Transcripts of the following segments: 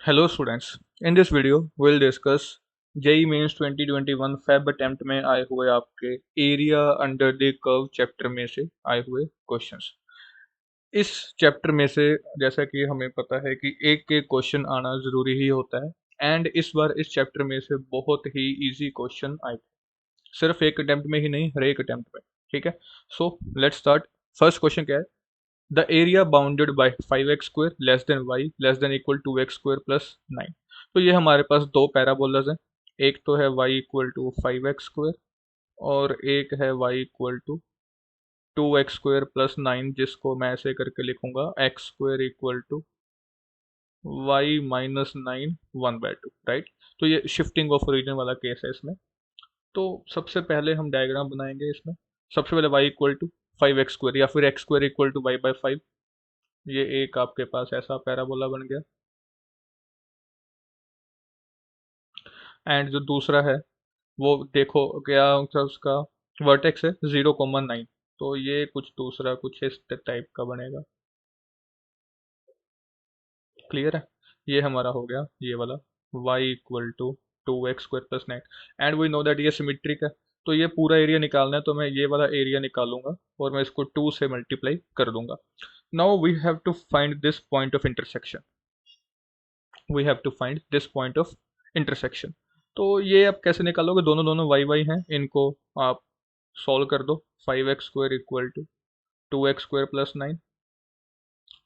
Hello students, in this video we'll discuss JEE mains 2021 Feb attempt में आए हुए आपके area under the curve chapter में से आए हुए क्वेश्चंस। इस चैप्टर में से जैसा कि हमें पता है कि एक एक क्वेश्चन आना ज़रूरी ही होता है एंड इस बार इस चैप्टर में से बहुत ही इजी क्वेश्चन आए थे, सिर्फ एक अटेम्प्ट में ही नहीं, हर एक अटेम्प्ट में। ठीक है, so let's start. First question क्या है? The area bounded by 5x square less than y less than equal to x square plus 9। तो ये हमारे पास दो पैराबोलाज हैं, एक तो है y equal to 5x square और एक है y equal to 2x square plus 9, जिसको मैं ऐसे करके लिखूंगा x square equal to y minus 9 1/2, right. तो ये शिफ्टिंग ऑफ ओरिजिन वाला केस है इसमें। तो सबसे पहले हम डायग्राम बनाएंगे इसमें। सबसे पहले y equal to 5x square या फिर x square equal to y by 5, ये एक आपके पास ऐसा पैराबोला बन गया। एंड जो दूसरा है वो देखो क्या मतलब उसका वर्टेक्स है 0,9, तो ये कुछ दूसरा कुछ इस टाइप का बनेगा। क्लियर है? ये हमारा हो गया ये वाला y equal to 2x square plus 9। And we know that ये सिमेट्रिक है, तो ये पूरा एरिया निकालना है, तो मैं ये वाला एरिया निकालूंगा और मैं इसको 2 से मल्टीप्लाई कर दूंगा। Now we have to find this point of intersection. We have to find this point of intersection. तो ये आप कैसे निकालोगे? दोनों दोनों वाई वाई हैं, इनको आप सॉल्व कर दो। 5x square equal to 2x square plus 9,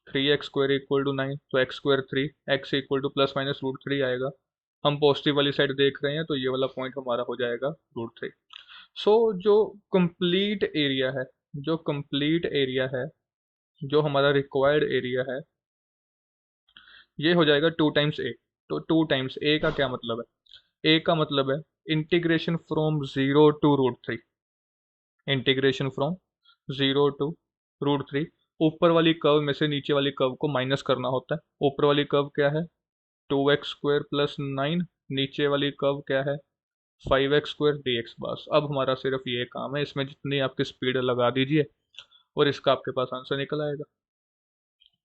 3x square equal to 9, तो x square 3, x equal to plus minus root 3 आएगा। हम पॉजिटिव वाली साइड देख रहे हैं, तो ये वाला पॉइंट हमारा हो जाएगा रूट 3। सो जो कंप्लीट एरिया है, जो कंप्लीट एरिया है, जो हमारा रिक्वायर्ड एरिया है, ये हो जाएगा 2 टाइम्स ए। तो 2 टाइम्स ए का क्या मतलब है? ए का मतलब है integration from 0 to √3। Integration from 0 to √3। ऊपर वाली कर्व में से नीचे वाली कर्व को माइनस करना होता है। ऊपर वाली कर्व क्या है? 2x square plus 9। नीचे वाली कर्व क्या है? 5x square dx। बस अब हमारा सिर्फ ये काम है, इसमें जितनी आपकी स्पीड लगा दीजिए और इसका आपके पास आंसर निकल आएगा।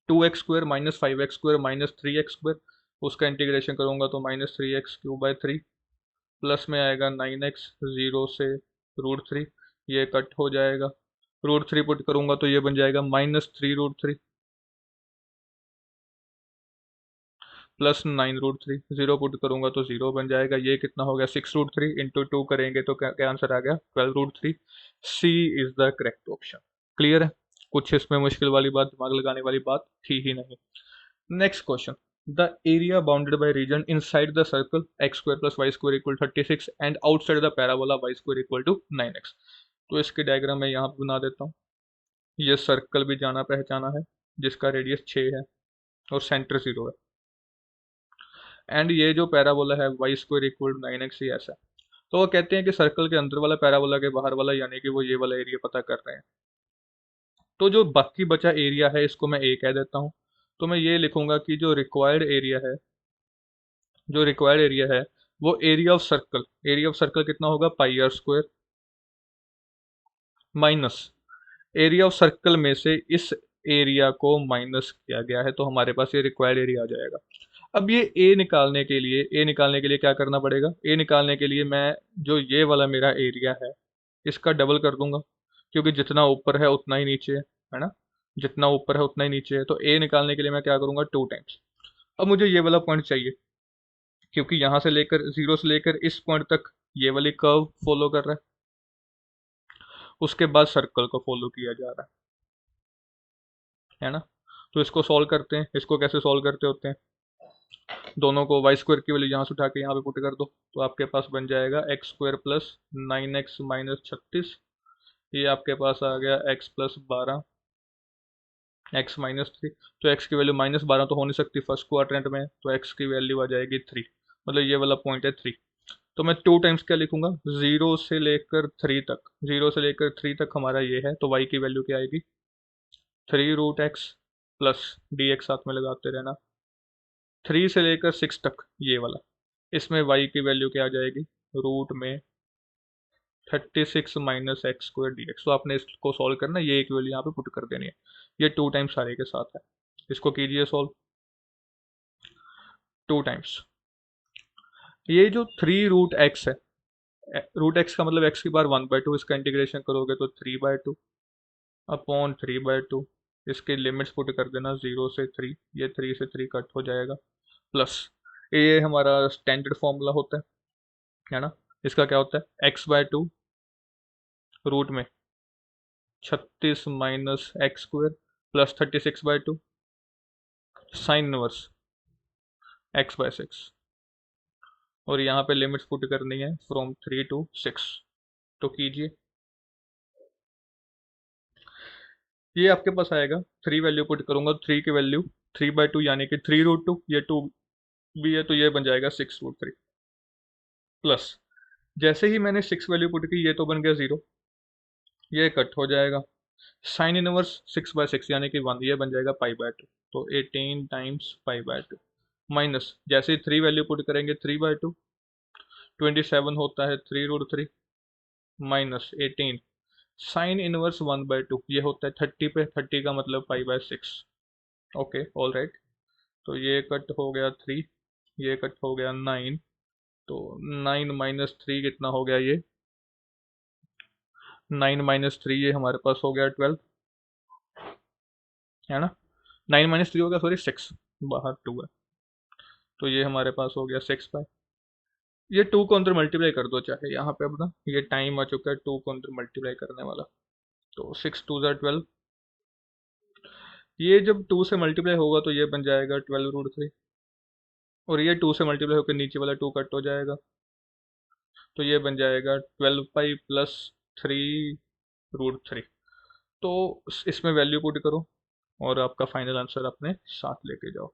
2x square minus 5x square minus 3x square, उसका इंटीग्रेशन करूंगा तो माइनस 3x³ बाई 3 प्लस में आएगा 9x, 0 से √3, ये कट हो जाएगा। √3 पुट करूंगा तो ये बन जाएगा -3 √3 प्लस 9 √3। 0 पुट करूंगा तो 0 बन जाएगा। ये कितना हो गया? 6 √3 इंटू 2 करेंगे तो क्या क्या आंसर आ गया? 12 √3। C is the correct option. Clear है? कुछ इसमें मुश्किल वाली बात, दिमाग लगाने वाली बात थी ही नहीं। Next question. The area bounded by region inside the circle x square plus y square equal 36 and outside the parabola y square equal to 9x। तो इसके डायग्राम मैं यहाँ पे बना देता हूँ। ये सर्कल भी जाना पहचाना है, जिसका रेडियस 6 है और सेंटर 0 है। एंड ये जो पैराबोला है Y square equal to 9x, ये ऐसा है। तो वो कहते हैं कि सर्कल के अंदर वाला पैराबोला के बाहर वाला, यानी कि वो ये वाला एरिया पता कर रहे हैं। तो जो बाकी बचा एरिया है इसको मैं ए कह देता हूँ। तो मैं ये लिखूंगा कि जो रिक्वायर्ड एरिया है, जो रिक्वायर्ड एरिया है वो area of circle, area of circle कितना होगा? Pi r square minus area of circle में से इस एरिया को माइनस किया गया है, तो हमारे पास ये रिक्वायर्ड एरिया आ जाएगा। अब ये ए निकालने के लिए, ए निकालने के लिए क्या करना पड़ेगा? ए निकालने के लिए मैं जो ये वाला मेरा एरिया है इसका डबल कर दूंगा, क्योंकि जितना ऊपर है उतना ही नीचे है ना, जितना ऊपर है उतना ही नीचे है। तो ए निकालने के लिए मैं क्या करूंगा? 2 टाइम्स। अब मुझे ये वाला पॉइंट चाहिए, क्योंकि यहाँ से लेकर 0 से लेकर इस पॉइंट तक ये वाली कर्व फॉलो कर रहा है, उसके बाद सर्कल को फॉलो किया जा रहा है ना। तो इसको सॉल्व करते हैं। इसको कैसे सॉल्व करते होते हैं? दोनों को वाई स्क्वायर की वैल्यू यहाँ से उठा के यहाँ पे पुट कर दो, तो आपके पास बन जाएगा x square plus 9x minus 36। ये आपके पास आ गया x प्लस 12, x माइनस 3। तो x की वैल्यू -12 तो हो नहीं सकती फर्स्ट क्वाड्रेंट में, तो x की वैल्यू आ जाएगी 3। मतलब ये वाला पॉइंट है 3। तो मैं 2 टाइम्स क्या लिखूंगा? 0 से लेकर 3 तक, 0 से लेकर 3 तक हमारा ये है, तो y की वैल्यू क्या आएगी? 3 √x प्लस dx साथ में लगाते रहना। 3 से लेकर 6 तक ये वाला, इसमें y की वैल्यू क्या आ जाएगी? रूट में 36 minus x square D x. तो आपने इसको सॉल्व करना, ये एक वैल्यू यहाँ पे पुट कर देनी है। ये 2 टाइम्स सारे के साथ है। इसको कीजिए सॉल्व। 2 टाइम्स ये जो 3√x है, रूट एक्स का मतलब एक्स की बार 1/2, इसका इंटीग्रेशन करोगे तो 3/2 अपॉन 3/2। इसके लिमिट्स पुट कर देना 0 से 3, ये 3 से 3 कट हो जाएगा, प्लस ये हमारा स्टैंडर्ड फॉर्मूला होता है ना। इसका क्या होता है, x/2 रूट में 36 minus x square plus 36/2 sine inverse x/6। और यहाँ पे लिमिट्स पुट करनी है फ्रॉम 3 to 6, तो कीजिए। ये आपके पास आएगा, 3 वैल्यू पुट करूंगा तो 3 की वैल्यू 3/2 यानी कि 3√2, ये 2 भी है तो ये बन जाएगा 6√3, प्लस जैसे ही मैंने 6 वैल्यू पुट की ये तो बन गया 0, ये कट हो जाएगा, साइन इनवर्स 6/6 यानी कि 1, ये बन जाएगा पाई/2, तो 18 टाइम्स पाई/2, माइनस जैसे ही 3 वैल्यू पुट करेंगे 3/2, 27 होता है 3√3, माइनस 18 साइन इनवर्स 1/2, ये होता है 30 पे, 30 का मतलब पाई/6। ओके ऑल राइट, तो ये कट हो गया 3, ये कट हो गया 9, तो 9 माइनस 3 कितना हो गया, ये 9 - 3 ये हमारे पास हो गया 12, है ना। 9 - 3 हो गया, सॉरी 6, बाहर 2 है, तो ये हमारे पास हो गया 6/, ये 2 को अंदर मल्टीप्लाई कर दो चाहे, यहाँ पे अपना ये टाइम आ चुका है 2 को अंदर मल्टीप्लाई करने वाला, तो 6 × 2 = 12, ये जब 2 से मल्टीप्लाई होगा तो ये बन जाएगा 12√3, और ये 2 से मल्टीप्लाई होकर नीचे वाला 2 कट हो जाएगा, तो ये बन जाएगा 12π + 3√3। तो इसमें वैल्यू पुट करो और आपका फाइनल आंसर अपने साथ लेके जाओ।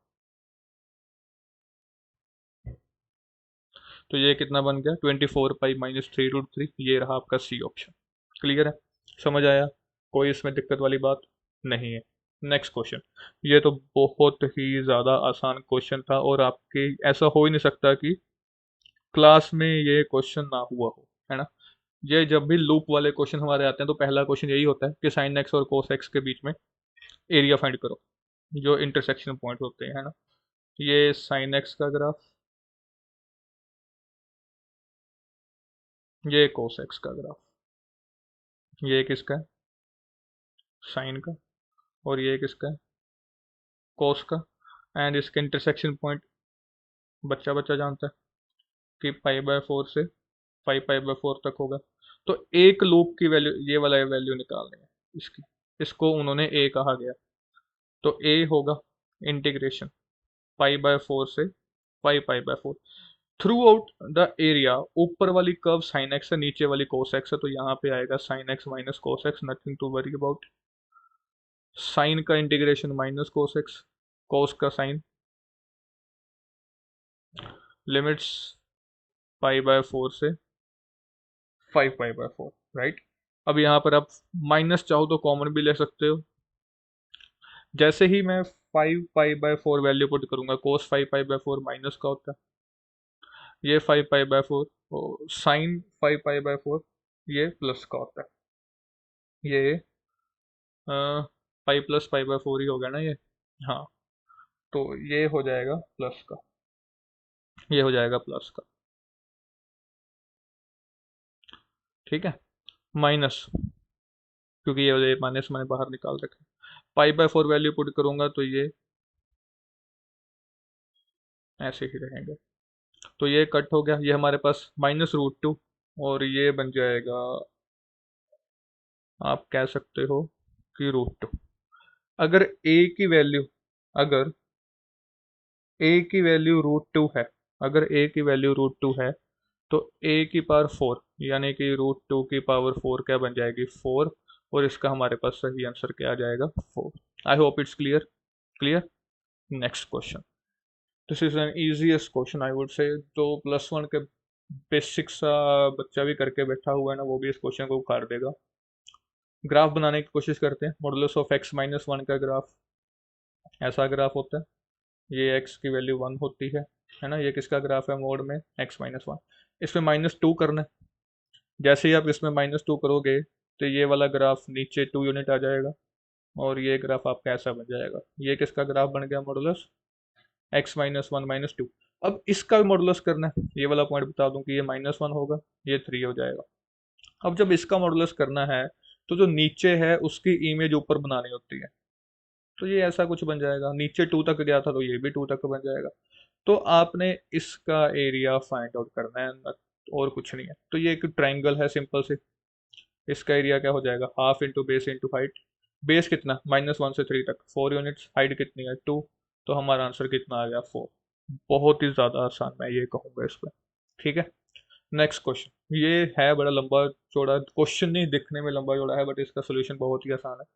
तो ये कितना बन गया, 24π - 3√3, ये रहा आपका सी ऑप्शन। क्लियर है, समझ आया, कोई इसमें दिक्कत वाली बात नहीं है। नेक्स्ट क्वेश्चन, ये तो बहुत ही ज़्यादा आसान क्वेश्चन था, और आपके ऐसा हो ही नहीं सकता कि क्लास में ये क्वेश्चन ना हुआ हो, है ना। ये जब भी लूप वाले क्वेश्चन हमारे आते हैं तो पहला क्वेश्चन यही होता है कि साइन एक्स और कोस एक्स के बीच में एरिया फाइंड करो, जो इंटरसेक्शन पॉइंट होते हैं, है ना। ये साइन एक्स का ग्राफ, ये कोस एक्स का ग्राफ, ये किसका है, साइन का, और ये किसका है, कोस का। एंड इसके इंटरसेक्शन पॉइंट बच्चा बच्चा जानता है कि π/4 से 5π/4 तक होगा। तो एक लूप की वैल्यू, ये वाला वैल्यू निकालनी है इसकी, इसको उन्होंने ए कहा गया, तो ए होगा इंटीग्रेशन π/4 से 5π/4 थ्रू आउट द एरिया। ऊपर वाली कर्व साइन एक्स है, नीचे वाली कोस एक्स है, तो यहाँ पे आएगा sine x minus cos x, nothing to worry about. Sine का integration minus cos x, cos का साइन, लिमिट्स π/4 से 5π/4, राइट। अब यहाँ पर आप माइनस चाहो तो कॉमन भी ले सकते हो। जैसे ही मैं 5π/4 वैल्यू पुट करूंगा, कोस 5π/4 माइनस का होता है, ये 5π/4, और साइन 5π/4 ये प्लस का होता है, ये पाई प्लस π/4 ही हो गया ना ये। हाँ, तो ये हो जाएगा प्लस का, ये हो जाएगा प्लस का, ठीक है। माइनस, क्योंकि ये माइनस मैंने बाहर निकाल रखा है, π/4 वैल्यू पुट करूंगा तो ये ऐसे ही रहेंगे, तो ये कट हो गया, ये हमारे पास -√2, और ये बन जाएगा, आप कह सकते हो कि √2। अगर a की वैल्यू, अगर a की वैल्यू √2 है, अगर a की वैल्यू √2 है, तो a की पावर 4 यानी कि √2 की पावर 4 क्या बन जाएगी, 4, और इसका हमारे पास सही आंसर क्या आ जाएगा, 4। I hope it's clear, clear. Next question, this is an easiest question I would say, जो +1 के बेसिक्स सा बच्चा भी करके बैठा हुआ है ना, वो भी इस क्वेश्चन को उखाड़ देगा। ग्राफ बनाने की कोशिश करते हैं, मॉडुलस ऑफ x - 1 का ग्राफ, ऐसा ग्राफ होता है, ये x की वैल्यू 1 होती है ना। ये किसका ग्राफ है, मोड में x - 1, इसमें -2 करना है। जैसे ही आप इसमें -2 करोगे तो ये वाला ग्राफ नीचे 2 यूनिट आ जाएगा, और ये ग्राफ आपका ऐसा बन जाएगा। ये किसका ग्राफ बन गया, मॉडुलस x-1 -2। अब इसका भी मॉडुलस करना है, ये वाला पॉइंट बता दूं कि ये -1 होगा, ये 3 हो जाएगा। अब जब इसका मॉडुलस करना है तो जो नीचे है उसकी इमेज ऊपर बनानी होती है, तो ये ऐसा कुछ बन जाएगा, नीचे 2 तक गया था तो ये भी 2 तक बन जाएगा। तो आपने इसका एरिया फाइंड आउट करना है, और कुछ नहीं है। तो ये एक ट्रायंगल है सिंपल से, इसका एरिया क्या हो जाएगा, half into base into height. Base कितना, -1 से 3 तक 4 यूनिट्स, हाइट कितनी है 2, तो हमारा आंसर कितना आ गया 4। बहुत ही ज़्यादा आसान, मैं ये कहूँगा इस पर। ठीक है, नेक्स्ट क्वेश्चन। ये है बड़ा लंबा चौड़ा क्वेश्चन, नहीं दिखने में लंबा चौड़ा है बट इसका सोल्यूशन बहुत ही आसान है।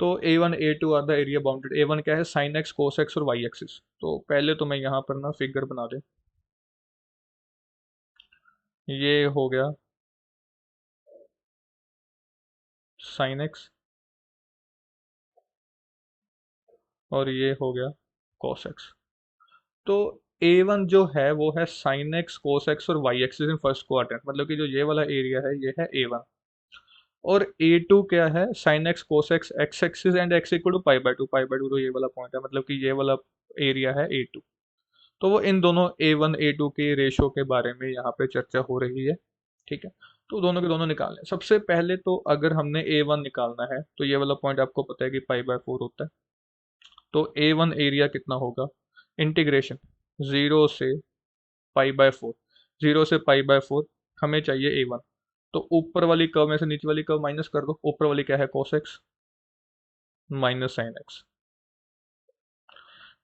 तो A1 A2 are the area bounded. A1 क्या है, साइन एक्स कोस एक्स और वाई एक्सिस। तो पहले तो मैं यहाँ पर ना फिगर बना दे, ये हो गया साइन एक्स और ये हो गया कोस एक्स। तो A1 जो है वो है साइन एक्स कोस एक्स और y axis in first quadrant, मतलब कि जो ये वाला एरिया है ये है A1। और A2 क्या है, sine x cos x x axis and x equal to पाई/2। पाई/2 तो ये वाला पॉइंट है, मतलब कि ये वाला एरिया है A2। तो वो इन दोनों A1 A2 के रेशो के बारे में यहाँ पे चर्चा हो रही है। ठीक है, तो दोनों के दोनों निकालने। सबसे पहले तो अगर हमने A1 निकालना है तो ये वाला पॉइंट आपको पता है कि पाई/4 होता है। तो A1 एरिया कितना होगा, इंटीग्रेशन 0 से पाई/4, 0 से पाई/4 हमें चाहिए A1। तो ऊपर वाली कर्व में से नीचे वाली कर्व माइनस कर दो, ऊपर वाली क्या है cos x minus sine x।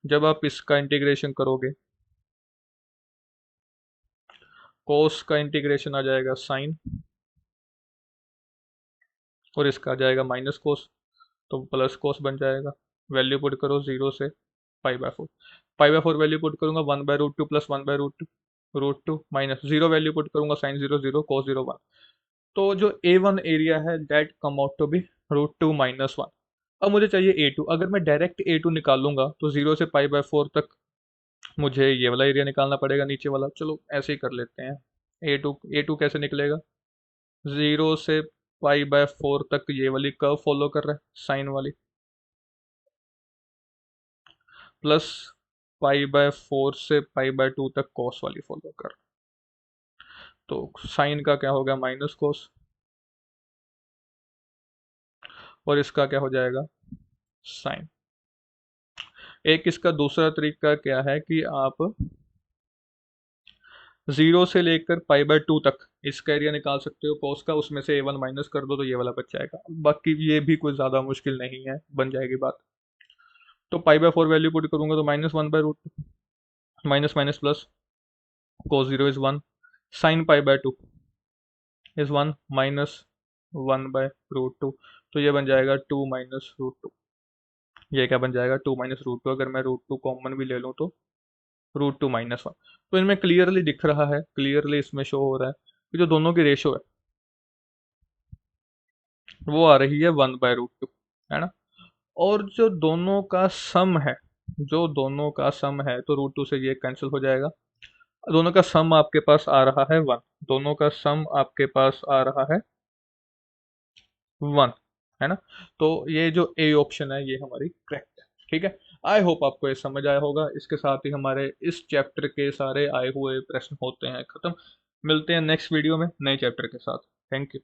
जब आप इसका इंटीग्रेशन करोगे, cos का इंटीग्रेशन आ जाएगा साइन, और इसका आ जाएगा माइनस कोस, तो प्लस कोस बन जाएगा। वैल्यू पुट करो 0 से पाई/4। पाई/4 वैल्यू पुट करूंगा 1/√2 प्लस 1/√2, √2 माइनस 0 वैल्यू पुट करूंगा साइन 0 0 cos 0 1। तो जो A1 एरिया है that come out to be √2 -1। अब मुझे चाहिए A2। अगर मैं डायरेक्ट A2 निकालूंगा तो 0 से पाई/4 तक मुझे ये वाला एरिया निकालना पड़ेगा, नीचे वाला। चलो ऐसे ही कर लेते हैं। A2 कैसे निकलेगा, 0 से पाई/4 तक ये वाली कर्व फॉलो कर रहा है साइन वाली, प्लस पाई/4 से पाई/2 तक कॉस वाली फॉलो कर। तो साइन का क्या होगा, माइनस कोस, और इसका क्या हो जाएगा, साइन। एक इसका दूसरा तरीका क्या है कि आप 0 से लेकर पाई/2 तक इसका एरिया निकाल सकते हो कॉस का, उसमें से A1 माइनस कर दो तो ये वाला बच जाएगा। बाकी ये भी कोई ज़्यादा मुश्किल नहीं है, बन जाएगी बात। तो पाई/4 वैल्यू पुट करूंगा तो -1/√2, minus minus plus, cos 0 is 1, sine पाई/2 इज 1 -1/√2। तो ये बन जाएगा 2 -√2। ये क्या बन जाएगा, 2 -√2। अगर मैं √2 कॉमन भी ले लूँ तो √2 -1। तो इनमें क्लियरली दिख रहा है, क्लियरली इसमें शो हो रहा है कि जो दोनों की रेशो है वो आ रही है 1/√2, है ना। और जो दोनों का सम है, जो दोनों का सम है तो √2 से ये कैंसिल हो जाएगा। दोनों का सम आपके पास आ रहा है 1, दोनों का सम आपके पास आ रहा है 1, है ना। तो ये जो ए ऑप्शन है ये हमारी करेक्ट है। ठीक है, आई होप आपको ये समझ आया होगा। इसके साथ ही हमारे इस चैप्टर के सारे आए हुए प्रश्न होते हैं खत्म। मिलते हैं नेक्स्ट वीडियो में नए चैप्टर के साथ। Thank you.